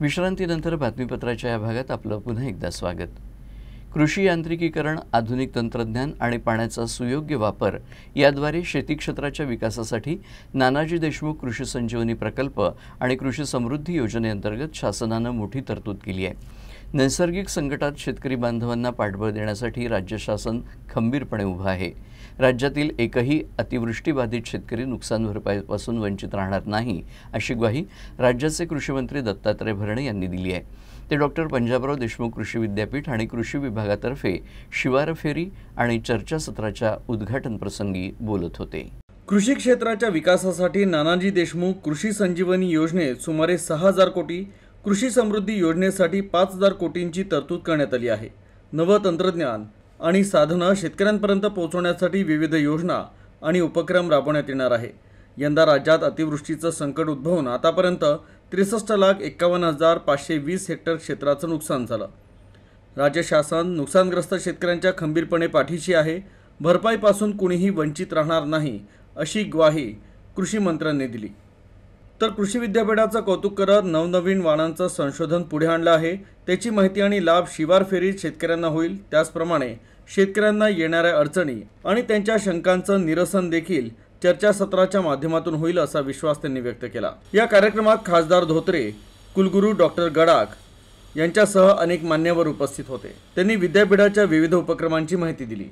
विश्रांतीनंतर बातमीपत्राच्या या भागात आपलं पुन्हा एकदा स्वागत। कृषी यांत्रिकीकरण, आधुनिक तंत्रज्ञान आणि पाण्याचा सुयोग्य वापर याद्वारे शेती क्षेत्राच्या विकासासाठी नानाजी देशमुख कृषी संजीवनी प्रकल्प आणि कृषी समृद्धी योजनेअंतर्गत शासनाने मोठी तरतूद केली आहे। नैसर्गिक संकटात शेतकरी बांधवांना पाठबळ देण्यासाठी राज्य शासन खंबीरपणे उभे आहे। राज्यातील एकही अतिवृष्टीबाधित शेतकरी नुकसान भरपाईपासून वंचित राहणार नाही, अशी ग्वाही राज्याचे कृषी मंत्री दत्तात्रय भरणे यांनी दिली आहे। ते डॉक्टर पंजाबराव देशमुख कृषी विद्यापीठ आणि कृषी विभागातर्फे शिवार फेरी आणि चर्चासत्राच्या उद्घाटन प्रसंगी बोलत होते। कृषी क्षेत्राच्या विकासासाठी नानाजी देशमुख कृषी संजीवनी योजनेत सुमारे 6000 कोटी, कृषी समृद्धी योजनेसाठी 5000 कोटींची तरतूद करण्यात आली आहे। नव तंत्रज्ञान आणि साधनं शेतकऱ्यांपर्यंत पोहोचवण्यासाठी विविध योजना आणि उपक्रम राबवण्यात येणार आहे। यंदा राज्यात अतिवृष्टीचं संकट उद्भवून आतापर्यंत 63,51,520 हेक्टर क्षेत्राचं नुकसान झालं। राज्य शासन नुकसानग्रस्त शेतकऱ्यांच्या खंबीरपणे पाठीशी आहे। भरपाईपासून कुणीही वंचित राहणार नाही, अशी ग्वाही कृषी मंत्र्यांनी दिली। तर कृषी विद्यापीठाचं कौतुक करत नवनवीन वाणांचं संशोधन पुढे आणलं आहे। त्याची माहिती आणि लाभ शिवार फेरीत शेतकऱ्यांना होईल। त्याचप्रमाणे शेतकऱ्यांना येणाऱ्या अडचणी आणि त्यांच्या शंकांचं निरसन देखील चर्चासत्राच्या माध्यमातून होईल, असा विश्वास त्यांनी व्यक्त केला। या कार्यक्रमात खासदार धोत्रे, कुलगुरू डॉक्टर गडाख यांच्यासह अनेक मान्यवर उपस्थित होते। त्यांनी विद्यापीठाच्या विविध उपक्रमांची माहिती दिली।